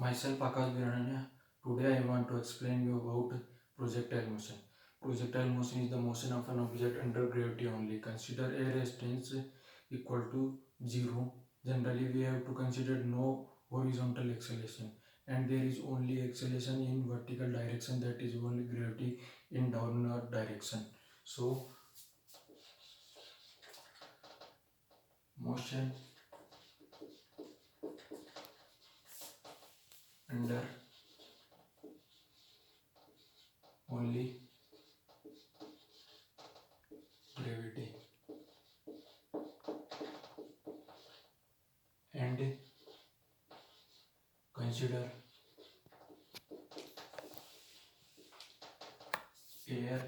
Myself Akash Birania. Today I want to explain you about projectile motion. Projectile motion is the motion of an object under gravity only. Consider a resistance equal to 0. Generally we have to consider no horizontal acceleration, and there is only acceleration in vertical direction, that is only gravity in downward direction. So motion under only gravity, and consider air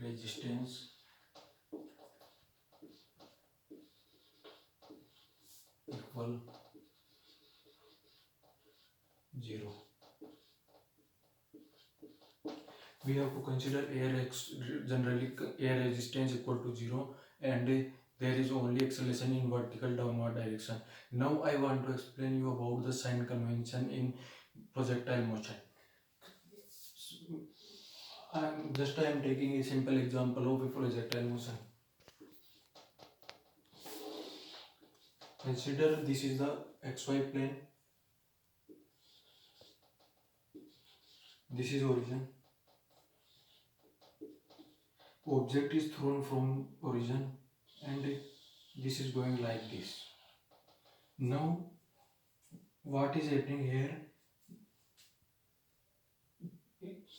resistance equal 0. We have to consider generally air resistance equal to 0, and there is only acceleration in vertical downward direction. Now I want to explain you about the sign convention in projectile motion. I am taking a simple example of a projectile motion. Consider this is the xy plane, this is origin. Object is thrown from origin, and this is going like this. Now what is happening here?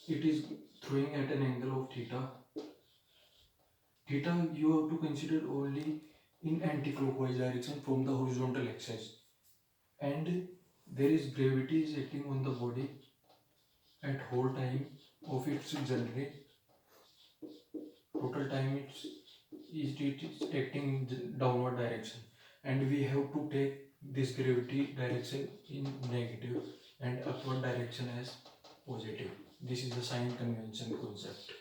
It is throwing at an angle of theta. Theta you have to consider only in anti-clockwise direction from the horizontal axis, and there is gravity is acting on the body at whole time of its journey. Total time it is acting in downward direction, and we have to take this gravity direction in negative and upward direction as positive. This is the sign convention concept.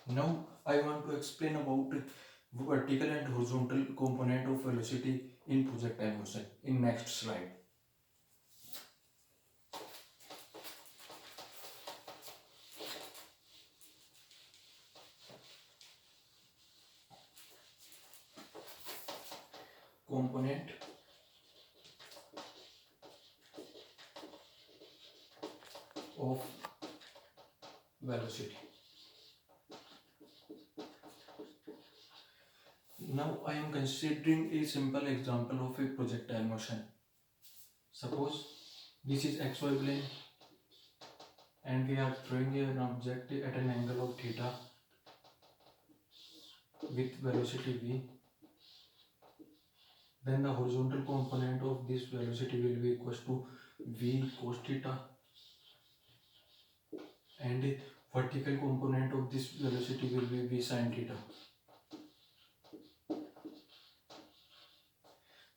Now I want to explain about vertical and horizontal component of velocity in projectile motion in next slide. Component of velocity. Now I am considering a simple example of a projectile motion. Suppose this is xy plane, and we are throwing an object at an angle of theta with velocity v. Then the horizontal component of this velocity will be equals to v cos theta, and vertical component of this velocity will be v sin theta.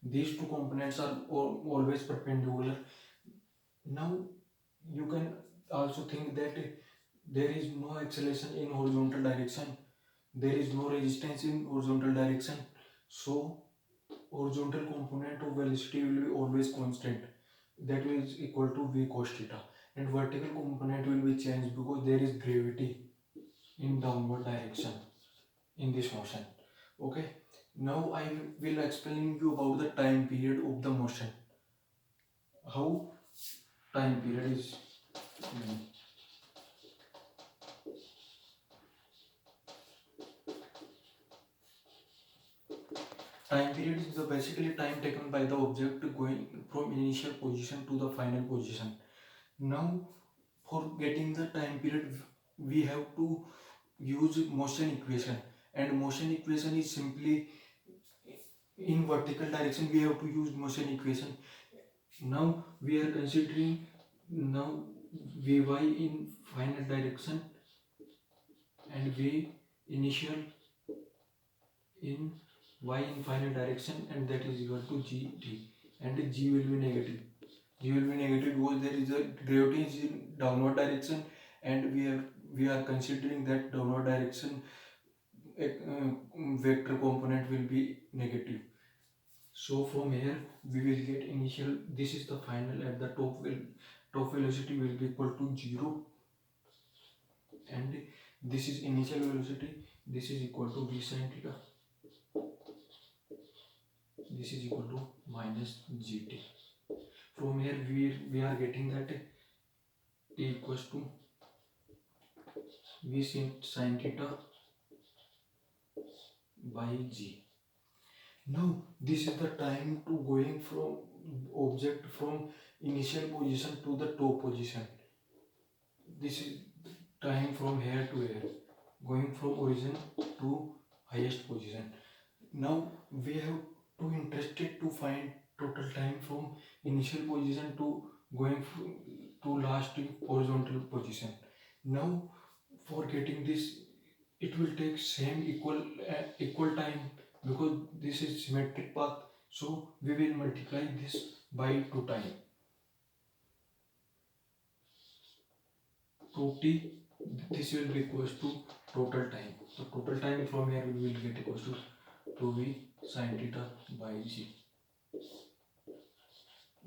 These two components are always perpendicular. Now you can also think that there is no acceleration in horizontal direction, there is no resistance in horizontal direction, so horizontal component of velocity will be always constant, that is equal to v cos theta, and vertical component will be changed because there is gravity in downward direction in this motion. Okay, now I will explain you about the time period of the motion. How time period is time period is basically time taken by the object going from initial position to the final position. Now for getting the time period we have to use motion equation, and motion equation is simply in vertical direction we have to use motion equation. Now we are considering now Vy in final direction and V initial in y in final direction, and that is equal to gt, and g will be negative. G will be negative because there is a gravity is in downward direction, and we are considering that downward direction vector component will be negative. So from here we will get initial, this is the final, at the top velocity will be equal to 0, and this is initial velocity, this is equal to v sin theta, this is equal to minus gt. From here we are getting that t equals to v sin theta by g. Now this is the time to going from object from initial position to the top position. This is time from here to here, going from origin to highest position. Now we have to interested to find total time from initial position to going to last horizontal position. Now for getting this, it will take same equal time, because this is symmetric path. So we will multiply this by 2 time, 2t. This will be equals to total time. So total time from here we will get equals to 2v sin theta by g.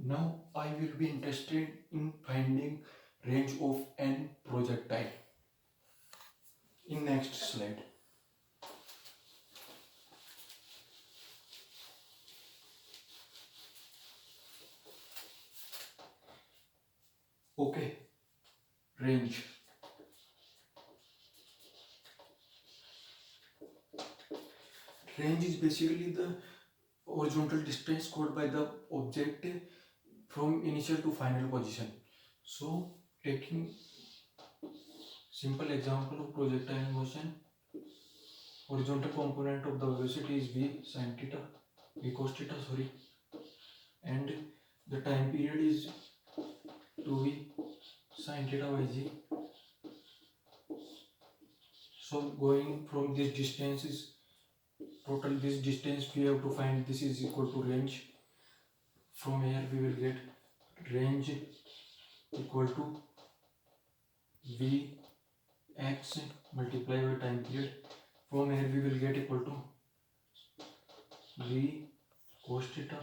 Now I will be interested in finding range of n projectile in next slide. Okay, range. Range is basically the horizontal distance covered by the object from initial to final position. So taking simple example of projectile motion, horizontal component of the velocity is v sin theta, v cos theta, sorry, and the time period is 2v sin theta by g. So going from this distance is total, this distance we have to find, this is equal to range. From here we will get range equal to v x multiplied by time period. From here we will get equal to v cos theta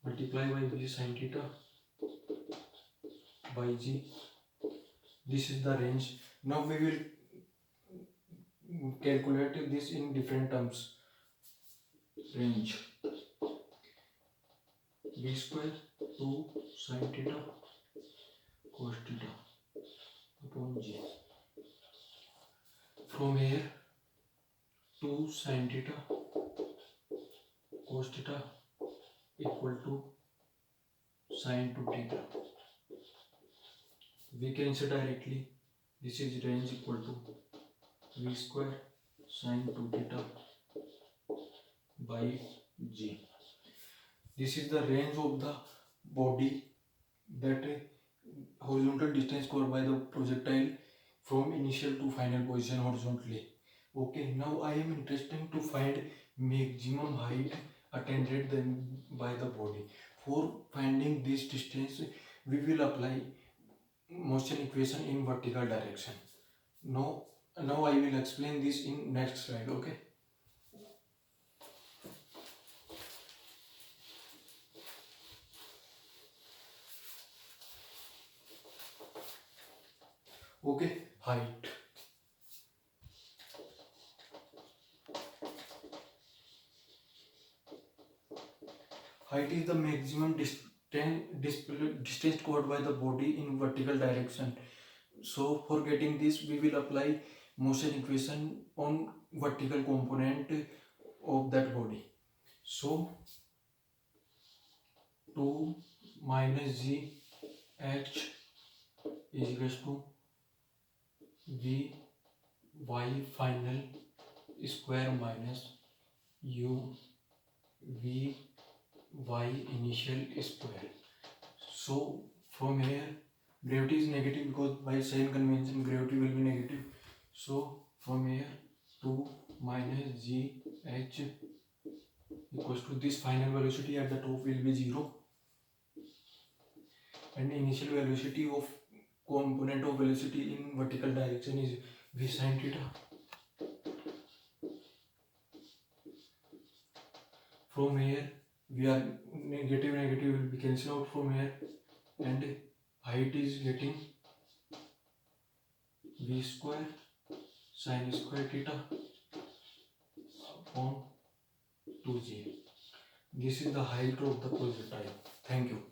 multiplied by v sin theta by g. This is the range. Now we will calculate this in different terms. Range v square 2 sin theta cos theta upon g. From here 2 sin theta cos theta equal to sin 2 theta. We can say directly this is range equal to v square sin 2 theta by g. This is the range of the body, that horizontal distance covered by the projectile from initial to final position horizontally. Okay, now I am interested to find maximum height attained by the body. For finding this distance, we will apply motion equation in vertical direction. Now I will explain this in next slide. Okay. Okay, height. Height is the maximum distance covered by the body in vertical direction. So for getting this, we will apply motion equation on vertical component of that body. So 2 minus g h is equals to v y final square minus u v y initial square. So from here gravity is negative, because by sign convention gravity will be negative. So from here 2 minus g h equals to this final velocity at the top will be 0, and initial velocity of component of velocity in vertical direction is v sin theta. From here we are negative will be cancelled out from here, and height is getting v square sin square theta upon 2j. This is the height of the projectile. Thank you.